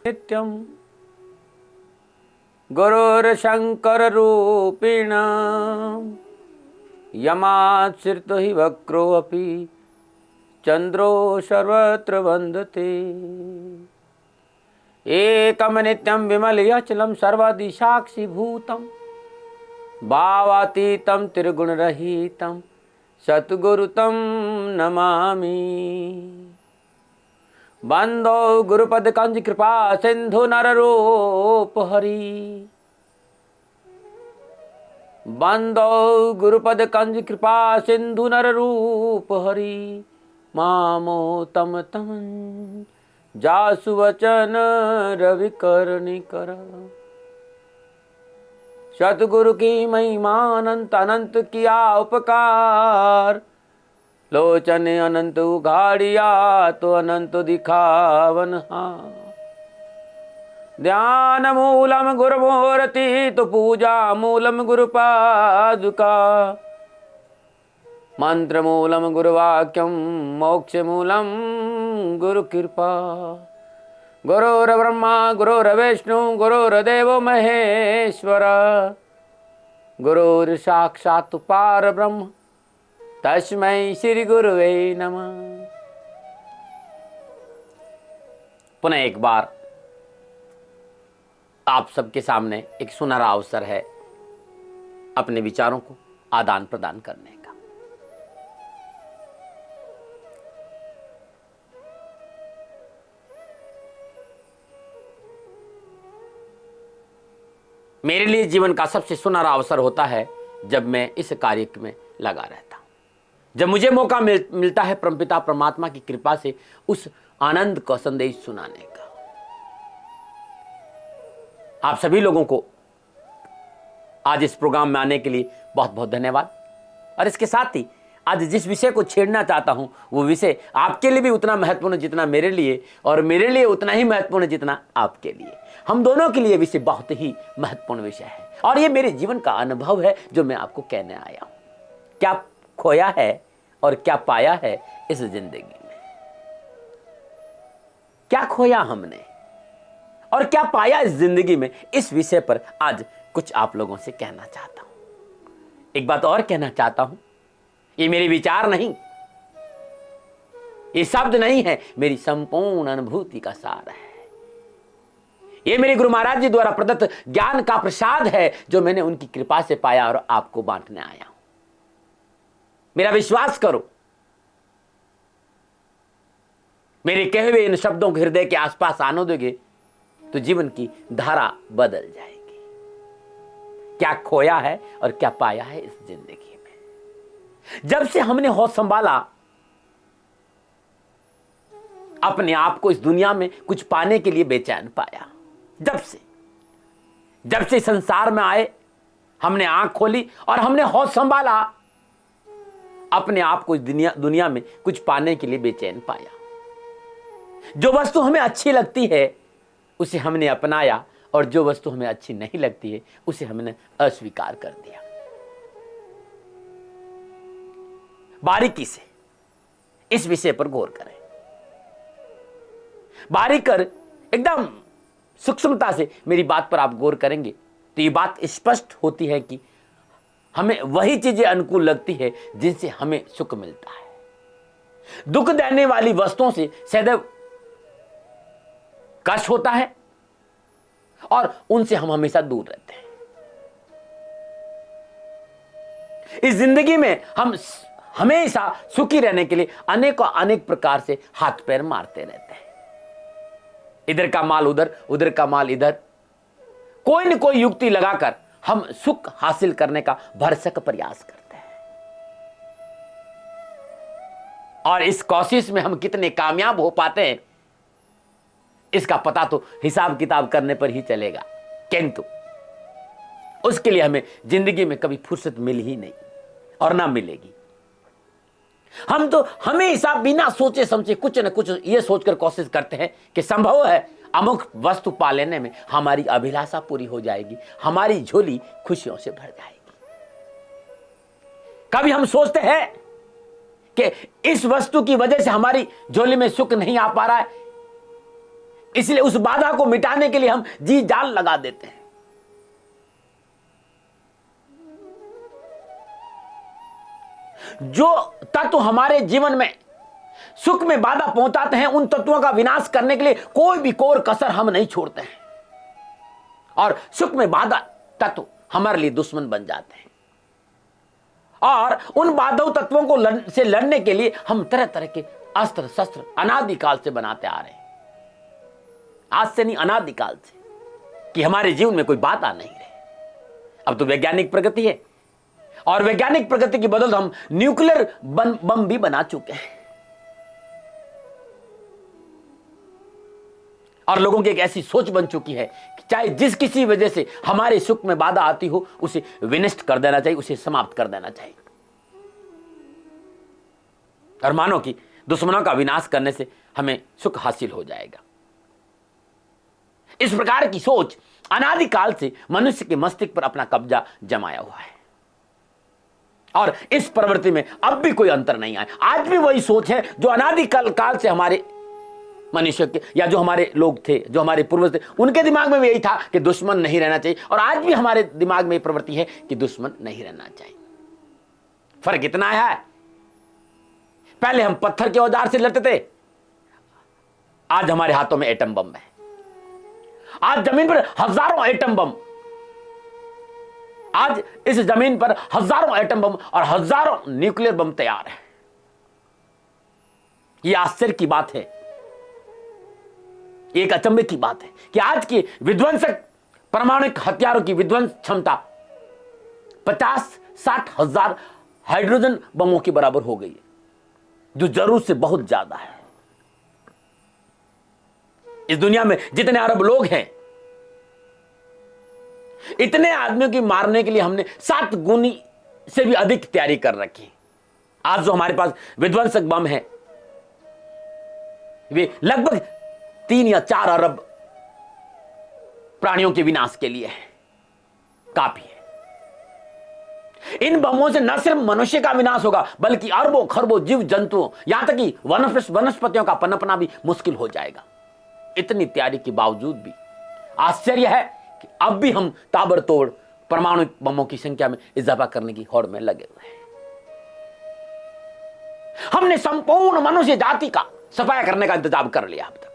नित्यं गुरुर्शङ्कररूपिण यमाश्रितो हि वक्रोऽपि चन्द्रो सर्वत्र वन्दते। एकं नित्यं विमलयचलं सर्वदिशाक्षिभूतं भावातीतं त्रिगुणरहितं सद्गुरुतं नमामि। बंदो गुरुपद कंज कृपा सिंधु नररूप हरि। बंदो गुरुपद कंज कृपा सिंधु नररूप हरि। मामो तम तम जासु वचन रवि करनि कर। सतगुरु की महिमा अनंत अनंत किया उपकार। लोचन अनंत उघाड़िया तो अनंत दिखावन हाँ। ध्यान मूलम गुरु मूर्ति तो पूजा मूलम गुरु पादुका। मंत्र मूलम गुरु वाक्यम मोक्ष मूलम गुरु कृपा। गुरुर ब्रह्मा गुरुर विष्णु गुरुर्देवो महेश्वर। गुरुर साक्षात् पार ब्रह्म तस्मै श्री गुरुवे नमः। पुनः एक बार आप सबके सामने एक सुनहरा अवसर है अपने विचारों को आदान प्रदान करने का। मेरे लिए जीवन का सबसे सुनहरा अवसर होता है जब मैं इस कार्य में लगा रहता हूं, जब मुझे मौका मिलता है परमपिता परमात्मा की कृपा से उस आनंद का संदेश सुनाने का। आप सभी लोगों को आज इस प्रोग्राम में आने के लिए बहुत बहुत धन्यवाद। और इसके साथ ही आज जिस विषय को छेड़ना चाहता हूं वो विषय आपके लिए भी उतना महत्वपूर्ण जितना मेरे लिए, और मेरे लिए उतना ही महत्वपूर्ण जितना आपके लिए। हम दोनों के लिए विषय बहुत ही महत्वपूर्ण विषय है और ये मेरे जीवन का अनुभव है जो मैं आपको कहने आया हूं। क्या खोया है और क्या पाया है इस जिंदगी में। क्या खोया हमने और क्या पाया इस जिंदगी में, इस विषय पर आज कुछ आप लोगों से कहना चाहता हूं। एक बात और कहना चाहता हूं, ये मेरे विचार नहीं, ये शब्द नहीं है, मेरी संपूर्ण अनुभूति का सार है। ये मेरे गुरु महाराज जी द्वारा प्रदत्त ज्ञान का प्रसाद है जो मैंने उनकी कृपा से पाया और आपको बांटने आया हूं। मेरा विश्वास करो, मेरे कहे हुए इन शब्दों को हृदय के आसपास आने दोगे तो जीवन की धारा बदल जाएगी। क्या खोया है और क्या पाया है इस जिंदगी में। जब से हमने होश संभाला, अपने आप को इस दुनिया में कुछ पाने के लिए बेचैन पाया। जब से संसार में आए हमने आंख खोली और हमने होश संभाला, अपने आप को इस दुनिया में कुछ पाने के लिए बेचैन पाया। जो वस्तु हमें अच्छी लगती है उसे हमने अपनाया और जो वस्तु हमें अच्छी नहीं लगती है उसे हमने अस्वीकार कर दिया। बारीकी से इस विषय पर गौर करें, बारीक कर एकदम सूक्ष्मता से मेरी बात पर आप गौर करेंगे तो ये बात स्पष्ट होती है कि हमें वही चीजें अनुकूल लगती है जिनसे हमें सुख मिलता है। दुख देने वाली वस्तुओं से सदैव कष्ट होता है और उनसे हम हमेशा दूर रहते हैं। इस जिंदगी में हम हमेशा सुखी रहने के लिए अनेक प्रकार से हाथ पैर मारते रहते हैं। इधर का माल उधर, उधर का माल इधर, कोई न कोई युक्ति लगाकर हम सुख हासिल करने का भरसक प्रयास करते हैं। और इस कोशिश में हम कितने कामयाब हो पाते हैं इसका पता तो हिसाब किताब करने पर ही चलेगा, किंतु उसके लिए हमें जिंदगी में कभी फुर्सत मिल ही नहीं और ना मिलेगी। हम तो हमेशा बिना सोचे समझे कुछ न कुछ ये सोचकर कोशिश करते हैं कि संभव है अमुक वस्तु पा लेने में हमारी अभिलाषा पूरी हो जाएगी, हमारी झोली खुशियों से भर जाएगी। कभी हम सोचते हैं कि इस वस्तु की वजह से हमारी झोली में सुख नहीं आ पा रहा है, इसलिए उस बाधा को मिटाने के लिए हम जी जान लगा देते हैं। जो तत्व हमारे जीवन में सुख में बाधा पहुंचाते हैं, उन तत्वों का विनाश करने के लिए कोई भी कोर कसर हम नहीं छोड़ते हैं, और सुख में बाधा तत्व हमारे लिए दुश्मन बन जाते हैं। और उन बाधा तत्वों को से लड़ने के लिए हम तरह तरह के अस्त्र शस्त्र अनादिकाल से बनाते आ रहे हैं। आज से नहीं, अनादिकाल से, कि हमारे जीवन में कोई बाधा नहीं रहे। अब तो वैज्ञानिक प्रगति है, और वैज्ञानिक प्रगति की बदौलत हम न्यूक्लियर बम भी बना चुके हैं। और लोगों की एक ऐसी सोच बन चुकी है कि चाहे जिस किसी वजह से हमारे सुख में बाधा आती हो, उसे विनष्ट कर देना चाहिए, उसे समाप्त कर देना चाहिए। और मानो कि दुश्मनों का विनाश करने से हमें सुख हासिल हो जाएगा। इस प्रकार की सोच अनादिकाल से मनुष्य के मस्तिष्क पर अपना कब्जा जमाया हुआ है, और इस प्रवृत्ति में अब भी कोई अंतर नहीं आया। आज भी वही सोच है जो अनादिकाल से हमारे मनुष्य के, या जो हमारे लोग थे, जो हमारे पूर्वज थे, उनके दिमाग में भी यही था कि दुश्मन नहीं रहना चाहिए, और आज भी हमारे दिमाग में प्रवृत्ति है कि दुश्मन नहीं रहना चाहिए। फर्क इतना है, पहले हम पत्थर के औजार से लड़ते थे, आज हमारे हाथों में एटम बम है। आज जमीन पर हजारों एटम बम, आज इस जमीन पर हजारों एटम बम और हजारों न्यूक्लियर बम तैयार है। यह आश्चर्य की बात है, एक अचंभे की बात है कि आज की विध्वंसक परमाणु हथियारों की विध्वंस क्षमता 50-60 हजार हाइड्रोजन बमों के बराबर हो गई है, जो जरूरत से बहुत ज्यादा है। इस दुनिया में जितने अरब लोग हैं, इतने आदमियों की मारने के लिए हमने 7 गुनी से भी अधिक तैयारी कर रखी। आज जो हमारे पास विध्वंसक बम है, वे लगभग 3 या 4 अरब प्राणियों के विनाश के लिए है, काफी है। इन बमों से न सिर्फ मनुष्य का विनाश होगा, बल्कि अरबों खरबों जीव जंतुओं, यहां तक कि वनस्पतियों का पनपना भी मुश्किल हो जाएगा। इतनी तैयारी के बावजूद भी आश्चर्य है कि अब भी हम ताबड़तोड़ परमाणु बमों की संख्या में इजाफा करने की होड़ में लगे हुए हैं। हमने संपूर्ण मनुष्य जाति का सफाया करने का इंतजाम कर लिया। अब तक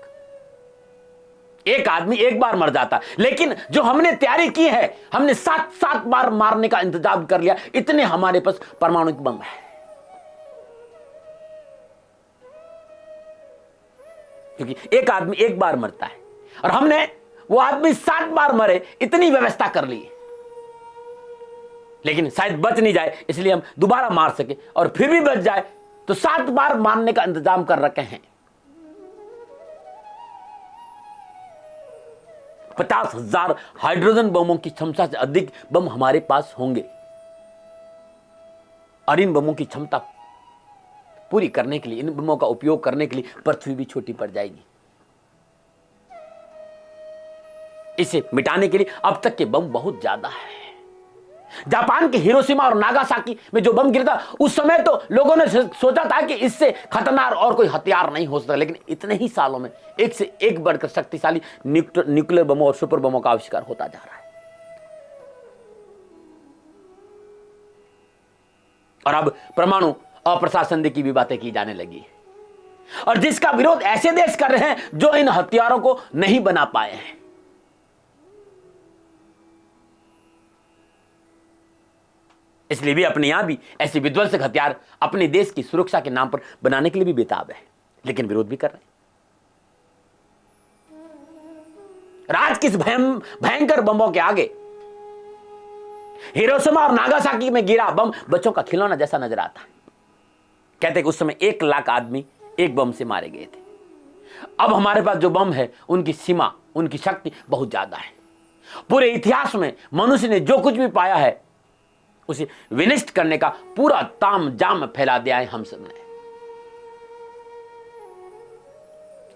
एक आदमी एक बार मर जाता, लेकिन जो हमने तैयारी की है, हमने 7 बार मारने का इंतजाम कर लिया। इतने हमारे पास परमाणु बम है। क्योंकि एक आदमी एक बार मरता है, और हमने वो आदमी 7 बार मरे, इतनी व्यवस्था कर ली। लेकिन शायद बच नहीं जाए, इसलिए हम दोबारा मार सके, और फिर भी बच जाए तो 7 बार मारने का इंतजाम कर रखे हैं। 50,000 हाइड्रोजन बमों की क्षमता से अधिक बम हमारे पास होंगे, और इन बमों की क्षमता पूरी करने के लिए, इन बमों का उपयोग करने के लिए पृथ्वी भी छोटी पड़ जाएगी। इसे मिटाने के लिए अब तक के बम बहुत ज्यादा है। जापान के हिरोशिमा और नागासाकी में जो बम गिरा था, उस समय तो लोगों ने सोचा था कि इससे खतरनाक और कोई हथियार नहीं हो सकता, लेकिन इतने ही सालों में एक से एक बढ़कर शक्तिशाली न्यूक्लियर बमों और सुपर बमों का आविष्कार होता जा रहा है। और अब परमाणु अप्रशासन की भी बातें की जाने लगी, और जिसका विरोध ऐसे देश कर रहे हैं जो इन हथियारों को नहीं बना पाए हैं। इसलिए भी अपने यहां भी ऐसे विध्वंसक हथियार अपने देश की सुरक्षा के नाम पर बनाने के लिए भी बेताब है, लेकिन विरोध भी कर रहे हैं। राज किस भयंकर बमों के आगे हिरोशिमा और नागासाकी में गिरा बम बच्चों का खिलौना जैसा नजर आता है। कहते हैं कि उस समय 1 लाख आदमी एक बम से मारे गए थे। अब हमारे पास जो बम है, उनकी सीमा, उनकी शक्ति बहुत ज्यादा है। पूरे इतिहास में मनुष्य ने जो कुछ भी पाया है, उसे विनष्ट करने का पूरा ताम जाम फैला दिया है हम सब ने।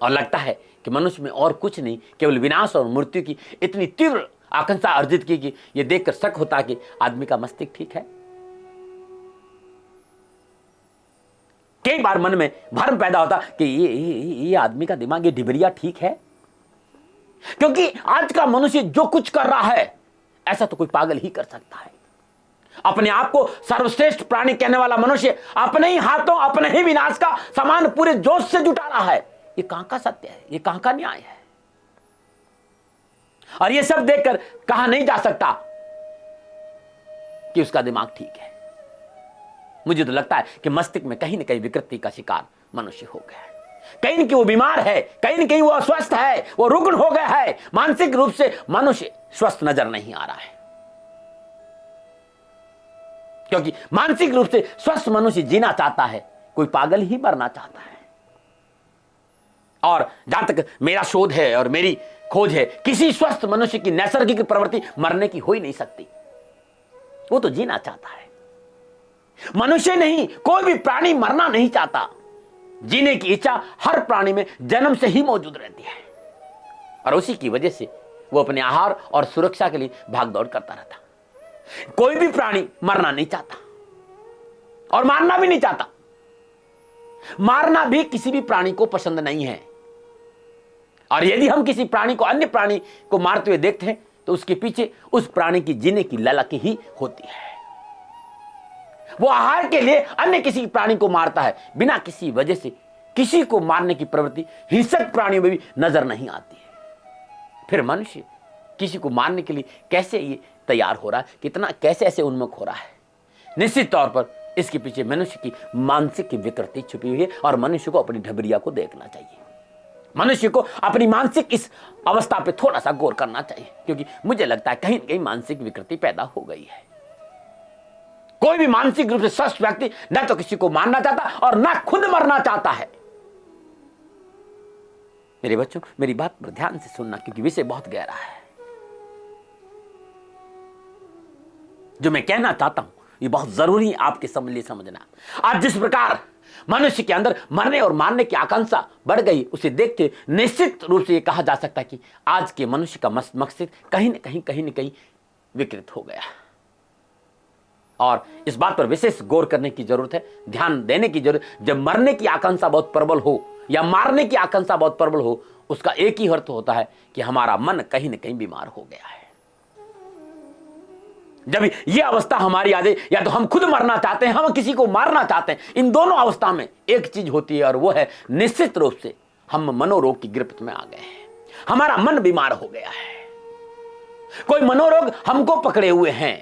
और लगता है कि मनुष्य में और कुछ नहीं, केवल विनाश और मृत्यु की इतनी तीव्र आकांक्षा अर्जित की कि यह देखकर शक होता है कि आदमी का मस्तिष्क ठीक है। कई बार मन में भ्रम पैदा होता कि ये आदमी का दिमाग, ये डिबरिया ठीक है, क्योंकि आज का मनुष्य जो कुछ कर रहा है ऐसा तो कोई पागल ही कर सकता है। अपने आप को सर्वश्रेष्ठ प्राणी कहने वाला मनुष्य अपने ही हाथों अपने ही विनाश का सामान पूरे जोश से जुटा रहा है। ये कहां का सत्य है, ये कहां का न्याय है? और ये सब देखकर कहा नहीं जा सकता कि उसका दिमाग ठीक है। मुझे तो लगता है कि मस्तिष्क में कहीं ना कहीं विकृति का शिकार मनुष्य हो गया है। कहीं न कहीं वो बीमार है, कहीं न कहीं वो अस्वस्थ है, वो रुग्ण हो गया है। मानसिक रूप से मनुष्य स्वस्थ नजर नहीं आ रहा है, क्योंकि मानसिक रूप से स्वस्थ मनुष्य जीना चाहता है, कोई पागल ही मरना चाहता है। और जहां तक मेरा शोध है और मेरी खोज है, किसी स्वस्थ मनुष्य की नैसर्गिक प्रवृत्ति मरने की हो ही नहीं सकती। वो तो जीना चाहता है। मनुष्य नहीं, कोई भी प्राणी मरना नहीं चाहता। जीने की इच्छा हर प्राणी में जन्म से ही मौजूद रहती है, और उसी की वजह से वो अपने आहार और सुरक्षा के लिए भाग दौड़ करता रहता। कोई भी प्राणी मरना नहीं चाहता और मारना भी नहीं चाहता। मारना भी किसी भी प्राणी को पसंद नहीं है। और यदि हम किसी प्राणी को अन्य प्राणी को मारते हुए देखते हैं तो उसके पीछे उस प्राणी की जीने की ललक ही होती है। वो आहार के लिए अन्य किसी प्राणी को मारता है, बिना किसी वजह से किसी को मारने की प्रवृत्ति हिंसक प्राणियों में भी नजर नहीं आती है। फिर मनुष्य किसी को मारने के लिए कैसे ये तैयार हो रहा है, कितना कैसे ऐसे उन्मुख हो रहा है? निश्चित तौर पर इसके पीछे मनुष्य की मानसिक विकृति छुपी हुई है, और मनुष्य को अपनी ढबरिया को देखना चाहिए। मनुष्य को अपनी मानसिक इस अवस्था पे थोड़ा सा गौर करना चाहिए, क्योंकि मुझे लगता है कहीं न कहीं मानसिक विकृति पैदा हो गई है। कोई भी मानसिक रूप से स्वस्थ व्यक्ति न तो किसी को मारना चाहता और न खुद मरना चाहता है। मेरे बच्चों, मेरी बात पर ध्यान से सुनना, क्योंकि विषय बहुत गहरा है। जो मैं कहना चाहता हूं ये बहुत जरूरी है आपके लिए समझना। आज जिस प्रकार मनुष्य के अंदर मरने और मारने की आकांक्षा बढ़ गई, उसे देखते निश्चित रूप से यह कहा जा सकता है कि आज के मनुष्य का मस्तिष्क कहीं न कहीं विकृत हो गया। और इस बात पर विशेष गौर करने की जरूरत है, ध्यान देने की जरूरत। जब मरने की आकांक्षा बहुत प्रबल हो या मारने की आकांक्षा बहुत प्रबल हो, उसका एक ही अर्थ होता है कि हमारा मन कहीं न कहीं बीमार हो गया है। जब ये अवस्था हमारी आ जाए, या तो हम खुद मरना चाहते हैं, हम किसी को मारना चाहते हैं, इन दोनों अवस्था में एक चीज होती है, और वो है निश्चित रूप से हम मनोरोग की गिरफ्त में आ गए हैं। हमारा मन बीमार हो गया है। कोई मनोरोग हमको पकड़े हुए हैं।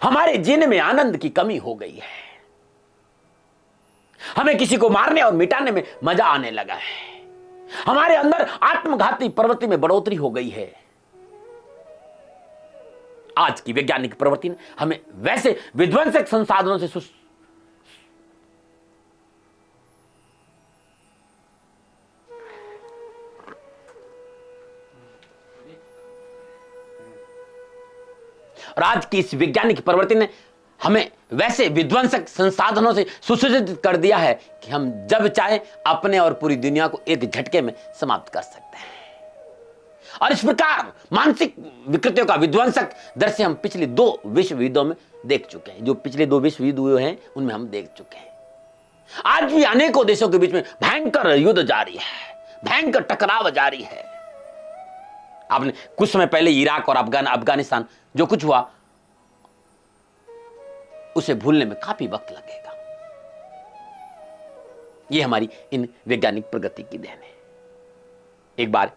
हमारे जीने में आनंद की कमी हो गई है। हमें किसी को मारने और मिटाने में मजा आने लगा है। हमारे अंदर आत्मघाती प्रवृत्ति में बढ़ोतरी हो गई है। आज की वैज्ञानिक प्रवृत्ति ने हमें वैसे विध्वंसक संसाधनों से और आज की इस वैज्ञानिक प्रवृत्ति ने हमें वैसे विध्वंसक संसाधनों से सुसज्जित कर दिया है कि हम जब चाहे अपने और पूरी दुनिया को एक झटके में समाप्त कर सकते हैं। और इस प्रकार मानसिक विकृतियों का विध्वंसक दृश्य हम पिछले 2 विश्व युद्धों में देख चुके हैं। जो पिछले 2 विश्व युद्ध हुए हैं उनमें हम देख चुके हैं। आज भी अनेकों देशों के बीच में भयंकर युद्ध जारी है, भयंकर टकराव जारी है। आपने कुछ समय पहले इराक और अफगानिस्तान जो कुछ हुआ, उसे भूलने में काफी वक्त लगेगा। यह हमारी इन वैज्ञानिक प्रगति की देन है। एक बार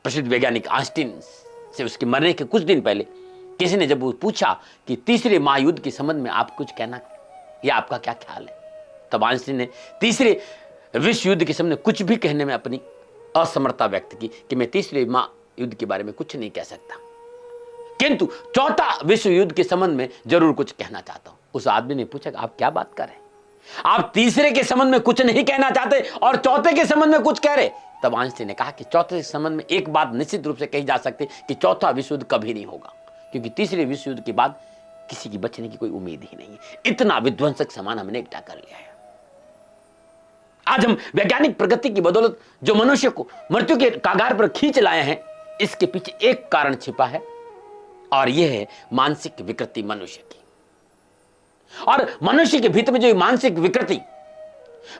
प्रसिद्ध वैज्ञानिक आइंस्टीन से उसके मरने के कुछ दिन पहले किसी ने जब वो पूछा कि तीसरे महायुद्ध के संबंध में आप कुछ कहना या आपका क्या ख्याल है, तब आइंस्टीन ने तीसरे विश्व युद्ध के संबंध में कुछ भी कहने में अपनी असमर्थता व्यक्त की कि मैं तीसरे महायुद्ध के बारे में कुछ नहीं कह सकता, किंतु चौथा विश्व युद्ध के संबंध में जरूर कुछ कहना चाहता हूं। उस आदमी ने पूछा आप क्या बात कर रहे हैं, आप तीसरे के संबंध में कुछ नहीं कहना चाहते और चौथे के संबंध में कुछ कह रहे। तब आइंस्टीन ने कहा कि चौथे के संबंध में एक बात निश्चित रूप से कही जा सकती कि चौथा विश्व युद्ध कभी नहीं होगा, क्योंकि तीसरे विश्व युद्ध के बाद किसी की बचने की कोई उम्मीद ही नहीं है। इतना विध्वंसक सामान हमने इकट्ठा कर लिया है। आज हम वैज्ञानिक प्रगति की बदौलत जो मनुष्य को मृत्यु के कागार पर खींच लाए हैं, इसके पीछे एक कारण छिपा है, और यह है मानसिक विकृति मनुष्य की। और मनुष्य के भीतर में जो मानसिक विकृति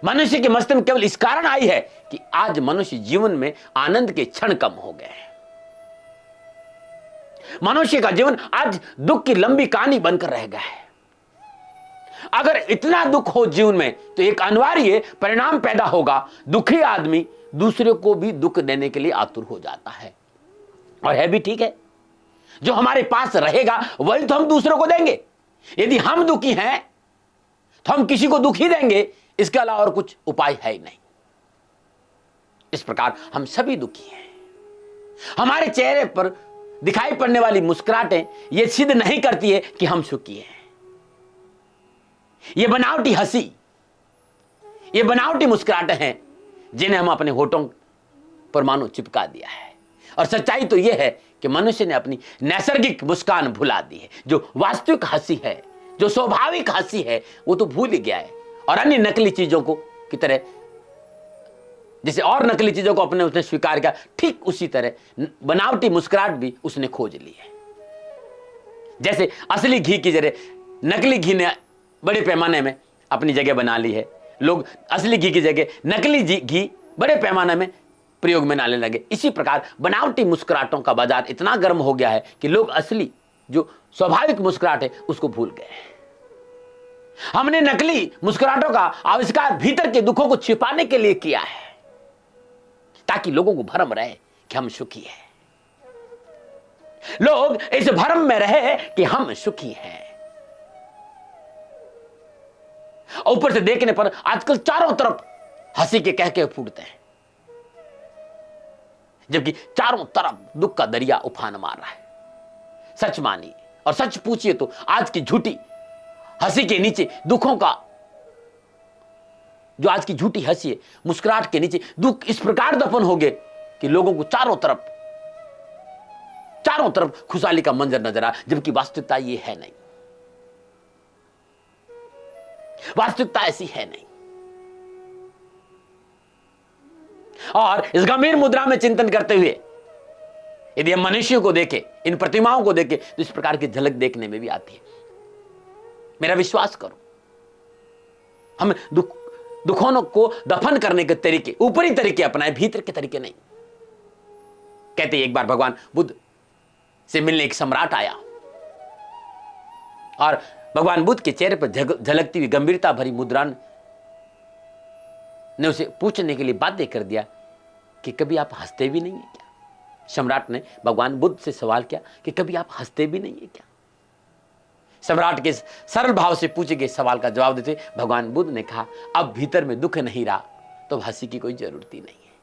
मनुष्य के मस्तिष्क में केवल इस कारण आई है कि आज मनुष्य जीवन में आनंद के क्षण कम हो गए हैं। मनुष्य का जीवन आज दुख की लंबी कहानी बनकर रह गया है। अगर इतना दुख हो जीवन में तो एक अनिवार्य परिणाम पैदा होगा, दुखी आदमी दूसरे को भी दुख देने के लिए आतुर हो जाता है। और है भी ठीक है, जो हमारे पास रहेगा वही तो हम दूसरों को देंगे। यदि हम दुखी हैं तो हम किसी को दुखी देंगे, इसके अलावा और कुछ उपाय है ही नहीं। इस प्रकार हम सभी दुखी हैं। हमारे चेहरे पर दिखाई पड़ने वाली मुस्कुराहटें यह सिद्ध नहीं करती है कि हम सुखी हैं। ये बनावटी हंसी, ये बनावटी मुस्कुराहटें हैं जिन्हें हम अपने होठों पर मानो चिपका दिया है। और सच्चाई तो यह है कि मनुष्य ने अपनी नैसर्गिक मुस्कान भुला दी है। जो वास्तविक हंसी है, जो स्वाभाविक हंसी है, वो तो भूल ही गया है। और अन्य नकली चीजों को की तरह, जैसे और नकली चीजों को अपने उसने स्वीकार किया, ठीक उसी तरह बनावटी मुस्कुराहट भी उसने खोज ली है। जैसे असली घी की जगह नकली घी ने बड़े पैमाने में अपनी जगह बना ली है। लोग असली घी की जगह नकली घी बड़े पैमाने में प्रयोग में डालने लगे। इसी प्रकार बनावटी मुस्कुराहटों का बाजार इतना गर्म हो गया है कि लोग असली जो स्वाभाविक मुस्कुराहट है उसको भूल गए। हमने नकली मुस्कुराहटों का आविष्कार भीतर के दुखों को छिपाने के लिए किया है, ताकि लोगों को भ्रम रहे कि हम सुखी हैं। लोग इस भ्रम में रहे कि हम सुखी हैं। ऊपर से देखने पर आजकल चारों तरफ हंसी के कहके फूटते हैं, जबकि चारों तरफ दुख का दरिया उफान मार रहा है। सच मानिए और सच पूछिए तो आज की झूठी हंसी के नीचे दुखों का, जो आज की झूठी हंसी है, मुस्कुराहट के नीचे दुख इस प्रकार दफन हो गए कि लोगों को चारों तरफ खुशहाली का मंजर नजर आ, जबकि वास्तविकता ये है नहीं। वास्तविकता ऐसी है नहीं। और इस गंभीर मुद्रा में चिंतन करते हुए यदि हम मनुष्यों को देखें, इन प्रतिमाओं को देखें, तो इस प्रकार की झलक देखने में भी आती है। मेरा विश्वास करो, हम दुखों को दफन करने के तरीके, ऊपरी तरीके अपनाए, भीतर के तरीके नहीं। कहते एक बार भगवान बुद्ध से मिलने एक सम्राट आया और भगवान बुद्ध के चेहरे पर झलकती हुई गंभीरता भरी मुद्रा ने उसे पूछने के लिए बाध्य कर दिया कि कभी आप हंसते भी नहीं है क्या? सम्राट ने भगवान बुद्ध से सवाल किया कि कभी आप हंसते भी नहीं है क्या? सम्राट के सरल भाव से पूछे गए सवाल का जवाब देते भगवान बुद्ध ने कहा, अब भीतर में दुख नहीं रहा तो हंसी की कोई जरूरत ही नहीं है,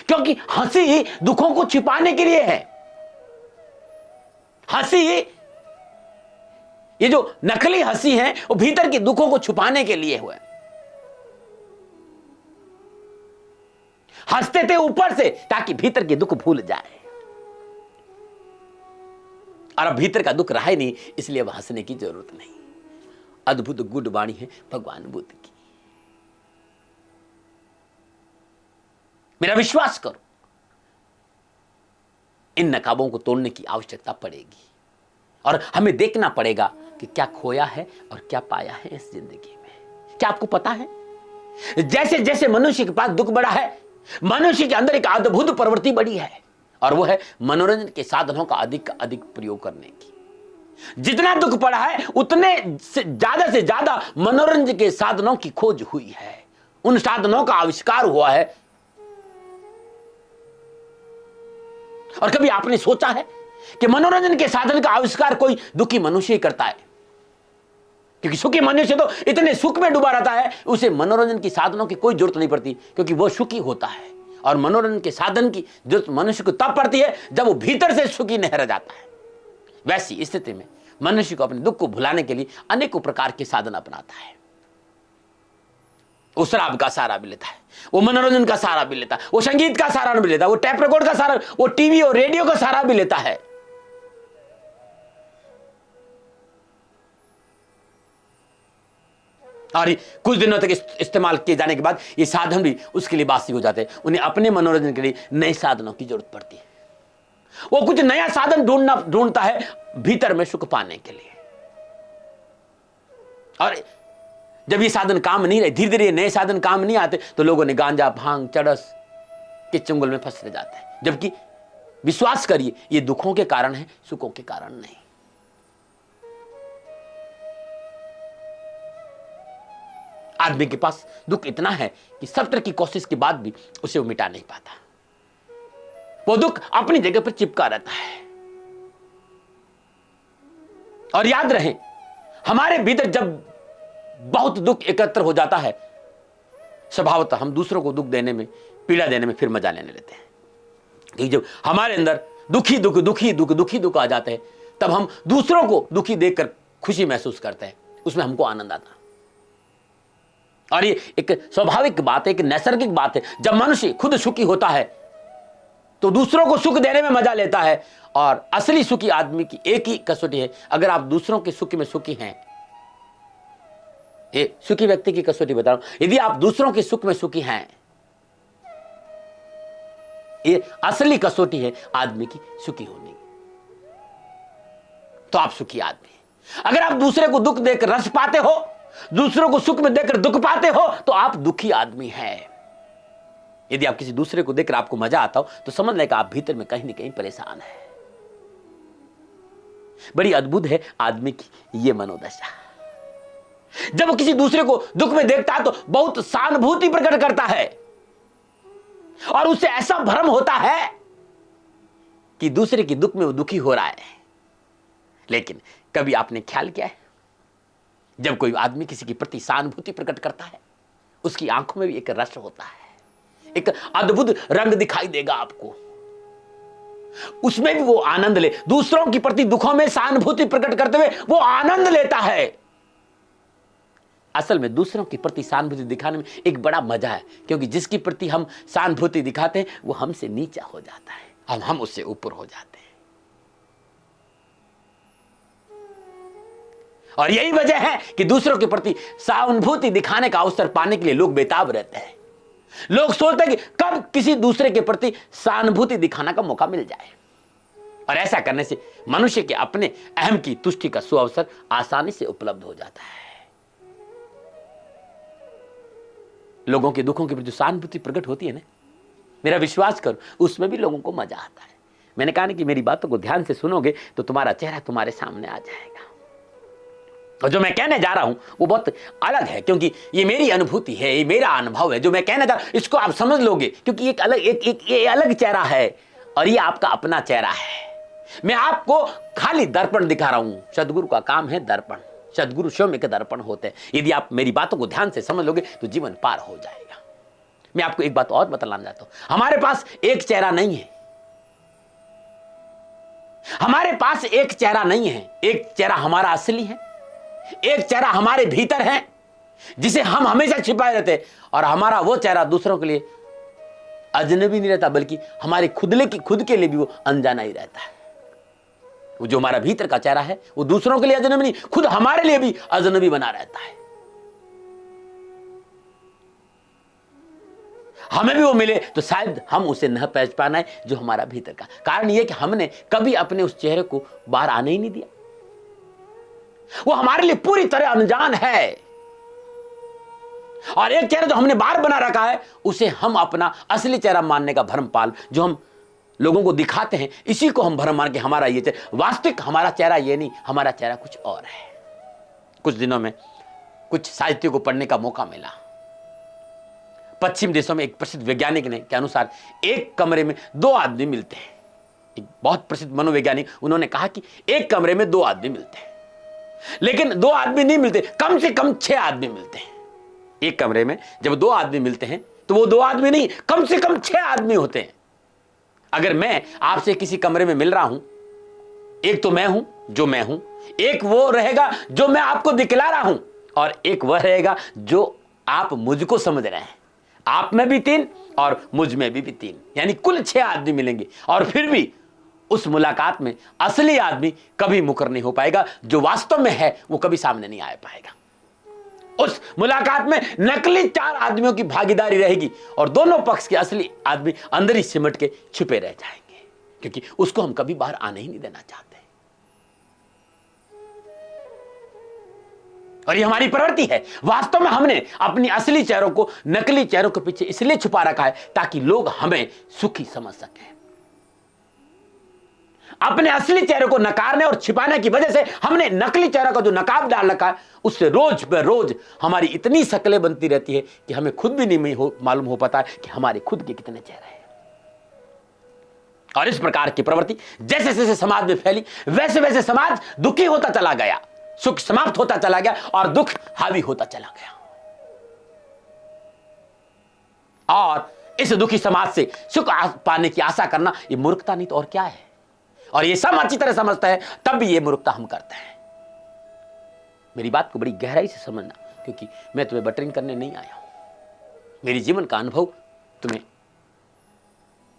क्योंकि हंसी दुखों को छिपाने के लिए है। हंसी, ये जो नकली हंसी है, वो भीतर के दुखों को छुपाने के लिए हुआ। हंसते थे ऊपर से ताकि भीतर के दुख भूल जाए, और अब भीतर का दुख रहा ही नहीं, इसलिए अब हंसने की जरूरत नहीं। अद्भुत गुड वाणी है भगवान बुद्ध की। मेरा विश्वास करो, इन नकाबों को तोड़ने की आवश्यकता पड़ेगी और हमें देखना पड़ेगा कि क्या खोया है और क्या पाया है इस जिंदगी में। क्या आपको पता है, जैसे जैसे मनुष्य के पास दुख बढ़ा है, मनुष्य के अंदर एक अद्भुत प्रवृत्ति बढ़ी है, और वो है मनोरंजन के साधनों का अधिक प्रयोग करने की। जितना दुख पड़ा है उतने से ज्यादा मनोरंजन के साधनों की खोज हुई है, उन साधनों का आविष्कार हुआ है। और कभी आपने सोचा है कि मनोरंजन के साधन का आविष्कार कोई दुखी मनुष्य ही करता है? क्योंकि सुखी मनुष्य तो इतने सुख में डूबा रहता है, उसे मनोरंजन की साधनों की कोई जरूरत नहीं पड़ती, क्योंकि वो सुखी होता है। और मनोरंजन के साधन की जरूरत मनुष्य को तब पड़ती है जब वो भीतर से सुखी नहीं रह जाता है। वैसी स्थिति में मनुष्य को अपने दुख को भुलाने के लिए अनेकों प्रकार के साधन अपनाता है। वो शराब का सहारा भी लेता है, वो मनोरंजन का सहारा भी लेता है, वो संगीत का सहारा भी लेता है, वो टेप रिकॉर्ड का सहारा, वो टीवी और रेडियो का सहारा भी लेता है। और कुछ दिनों तक इस्तेमाल किए जाने के बाद ये साधन भी उसके लिए बासी हो जाते हैं। उन्हें अपने मनोरंजन के लिए नए साधनों की जरूरत पड़ती है। वो कुछ नया साधन ढूंढता है भीतर में सुख पाने के लिए। और जब ये साधन काम नहीं रहे, धीरे धीरे नए साधन काम नहीं आते, तो लोगों ने गांजा, भांग, चरस के चुंगल में फंस जाते हैं। जबकि विश्वास करिए, ये दुखों के कारण है, सुखों के कारण नहीं। आदमी के पास दुख इतना है कि सब तरह की कोशिश के बाद भी उसे वो मिटा नहीं पाता। वो दुख अपनी जगह पर चिपका रहता है। और याद रहे, हमारे भीतर जब बहुत दुख एकत्र हो जाता है, स्वभावतः हम दूसरों को दुख देने में, पीड़ा देने में फिर मजा लेने लगते हैं। कि जब हमारे अंदर दुखी दुख आ जाते हैं, तब हम दूसरों को दुखी देखकर खुशी महसूस करते हैं, उसमें हमको आनंद आता है। और ये एक स्वाभाविक बात है, एक नैसर्गिक बात है। जब मनुष्य खुद सुखी होता है तो दूसरों को सुख देने में मजा लेता है। और असली सुखी आदमी की एक ही कसौटी है, अगर आप दूसरों के सुख में सुखी हैं, ये सुखी व्यक्ति की कसौटी बता रहा हूं, यदि आप दूसरों के सुख में सुखी हैं, ये असली कसौटी है आदमी की सुखी होने की, तो आप सुखी आदमी हैं। अगर आप दूसरे को दुख देकर रस पाते हो, दूसरों को सुख में देकर दुख पाते हो, तो आप दुखी आदमी हैं। यदि आप किसी दूसरे को देखकर आपको मजा आता हो, तो समझ लें कि आप भीतर में कहीं ना कहीं परेशान है। बड़ी अद्भुत है आदमी की ये मनोदशा। जब वो किसी दूसरे को दुख में देखता है तो बहुत सहानुभूति प्रकट करता है, और उससे ऐसा भ्रम होता है कि दूसरे के दुख में वो दुखी हो रहा है। लेकिन कभी आपने ख्याल किया है, जब कोई आदमी किसी के प्रति सहानुभूति प्रकट करता है, उसकी आंखों में भी एक रस होता है, एक अद्भुत रंग दिखाई देगा आपको, उसमें भी वो आनंद ले। दूसरों के प्रति दुखों में सहानुभूति प्रकट करते हुए वो आनंद लेता है। असल में दूसरों के प्रति सहानुभूति दिखाने में एक बड़ा मजा है, क्योंकि जिसके प्रति हम सहानुभूति दिखाते हैं वो हमसे नीचा हो जाता है, हम उससे ऊपर हो जाते हैं। और यही वजह है कि दूसरों के प्रति सहानुभूति दिखाने का अवसर पाने के लिए लोग बेताब रहते हैं। लोग सोचते हैं कि कब किसी दूसरे के प्रति सहानुभूति दिखाने का मौका मिल जाए, और ऐसा करने से मनुष्य के अपने अहम की तुष्टि का सुअवसर आसानी से उपलब्ध हो जाता है। लोगों के दुखों के प्रति सहानुभूति प्रकट होती है ना, मेरा विश्वास करो, उसमें भी लोगों को मजा आता है। मैंने कहा ना कि मेरी बातों को ध्यान से सुनोगे तो तुम्हारा चेहरा तुम्हारे सामने आ जाएगा। और जो मैं कहने जा रहा हूं वो बहुत अलग है, क्योंकि ये मेरी अनुभूति है, ये मेरा अनुभव है। जो मैं कहने जा रहा हूं इसको आप समझ लोगे, क्योंकि एक अलग ये अलग चेहरा है और ये आपका अपना चेहरा है। मैं आपको खाली दर्पण दिखा रहा हूं। सदगुरु का काम है दर्पण। सदगुरु स्वयं एक दर्पण होते हैं। यदि आप मेरी बातों को ध्यान से समझ लोगे तो जीवन पार हो जाएगा। मैं आपको एक बात और बतलाना चाहता हूं, हमारे पास एक चेहरा नहीं है। हमारे पास एक चेहरा नहीं है। एक चेहरा हमारा असली है, एक चेहरा हमारे भीतर है जिसे हम हमेशा छिपाए रहते हैं, और हमारा वो चेहरा दूसरों के लिए अजनबी नहीं रहता, बल्कि हमारे खुद के लिए भी वो अनजाना ही रहता है। वो जो हमारा भीतर का चेहरा है वो दूसरों के लिए अजनबी नहीं, खुद हमारे लिए भी अजनबी बना रहता है। हमें भी वो मिले तो शायद हम उसे न पहचान पाना है जो हमारा भीतर का। कारण यह कि हमने कभी अपने उस चेहरे को बाहर आने ही नहीं दिया। वो हमारे लिए पूरी तरह अनजान है। और एक चेहरा जो हमने बाहर बना रखा है उसे हम अपना असली चेहरा मानने का भ्रम पाल, जो हम लोगों को दिखाते हैं, इसी को हम भ्रम मान के हमारा ये चेहरा, वास्तविक हमारा चेहरा ये नहीं, हमारा चेहरा कुछ और है। कुछ दिनों में कुछ साहित्य को पढ़ने का मौका मिला। पश्चिम देशों में एक प्रसिद्ध वैज्ञानिक ने के अनुसार एक कमरे में 2 आदमी मिलते हैं। एक बहुत प्रसिद्ध मनोवैज्ञानिक, उन्होंने कहा कि एक कमरे में 2 आदमी मिलते हैं, लेकिन 2 आदमी नहीं मिलते, कम से कम 6 आदमी मिलते हैं। एक कमरे में जब 2 आदमी मिलते हैं तो वो 2 आदमी नहीं, कम से कम 6 आदमी होते हैं। अगर मैं आपसे किसी कमरे में मिल रहा हूं, एक तो मैं हूं जो मैं हूं, एक वो रहेगा जो मैं आपको दिखला रहा हूं, और एक वह रहेगा जो आप मुझको समझ रहे हैं। आप में भी 3 और मुझ में भी 3, यानी कुल 6 आदमी मिलेंगे। और फिर भी उस मुलाकात में असली आदमी कभी मुकर नहीं हो पाएगा। जो वास्तव में है वो कभी सामने नहीं आ पाएगा। उस मुलाकात में नकली 4 आदमियों की भागीदारी रहेगी, और दोनों पक्ष के असली आदमी अंदर ही सिमट के छुपे रह जाएंगे, क्योंकि उसको हम कभी बाहर आने ही नहीं देना चाहते। और ये हमारी प्रवृत्ति है। वास्तव में हमने अपनी असली चेहरों को नकली चेहरों के पीछे इसलिए छुपा रखा है ताकि लोग हमें सुखी समझ सकें। अपने असली चेहरे को नकारने और छिपाने की वजह से हमने नकली चेहरे का जो नकाब डाल रखा है, उससे रोज ब रोज हमारी इतनी शक्लें बनती रहती है कि हमें खुद भी नहीं मालूम हो पाता है कि हमारे खुद के कितने चेहरे हैं। और इस प्रकार की प्रवृत्ति जैसे जैसे समाज में फैली, वैसे वैसे समाज दुखी होता चला गया, सुख समाप्त होता चला गया और दुख हावी होता चला गया। और इस दुखी समाज से सुख पाने की आशा करना ये मूर्खता नहीं तो और क्या है। और ये सब अच्छी तरह समझता है, तब भी ये मूर्खता हम करते हैं। मेरी बात को बड़ी गहराई से समझना, क्योंकि मैं तुम्हें बटरिंग करने नहीं आया हूं। मेरी जीवन का अनुभव तुम्हें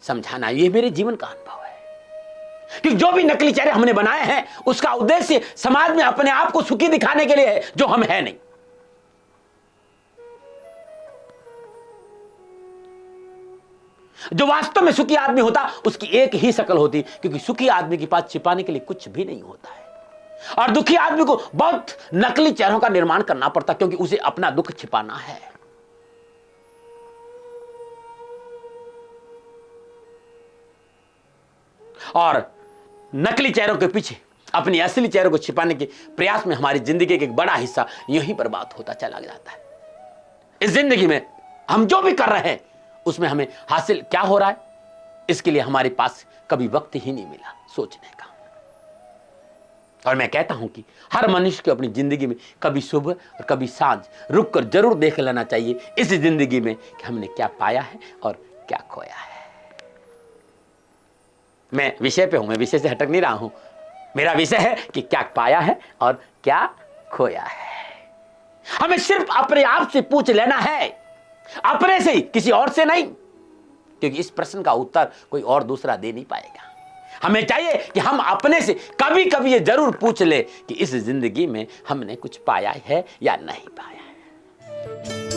समझाना, ये मेरे जीवन का अनुभव है। कि जो भी नकली चेहरे हमने बनाए हैं, उसका उद्देश्य समाज में अपने आप को सुखी दिखाने के लिए है, जो हम है नहीं। जो वास्तव में सुखी आदमी होता, उसकी एक ही शक्ल होती, क्योंकि सुखी आदमी के पास छिपाने के लिए कुछ भी नहीं होता है। और दुखी आदमी को बहुत नकली चेहरों का निर्माण करना पड़ता, क्योंकि उसे अपना दुख छिपाना है। और नकली चेहरों के पीछे अपनी असली चेहरों को छिपाने के प्रयास में हमारी जिंदगी का एक बड़ा हिस्सा यूं ही बर्बाद होता चला जाता है। इस जिंदगी में हम जो भी कर रहे हैं, उसमें हमें हासिल क्या हो रहा है, इसके लिए हमारे पास कभी वक्त ही नहीं मिला सोचने का। और मैं कहता हूं कि हर मनुष्य को अपनी जिंदगी में कभी सुबह और कभी सांझ रुक कर जरूर देख लेना चाहिए इस जिंदगी में कि हमने क्या पाया है और क्या खोया है। मैं विषय पे हूं, मैं विषय से हटक नहीं रहा हूं। मेरा विषय है कि क्या पाया है और क्या खोया है। हमें सिर्फ अपने आप से पूछ लेना है, अपने से ही, किसी और से नहीं, क्योंकि इस प्रश्न का उत्तर कोई और दूसरा दे नहीं पाएगा। हमें चाहिए कि हम अपने से कभी कभी ये जरूर पूछ ले कि इस जिंदगी में हमने कुछ पाया है या नहीं पाया है।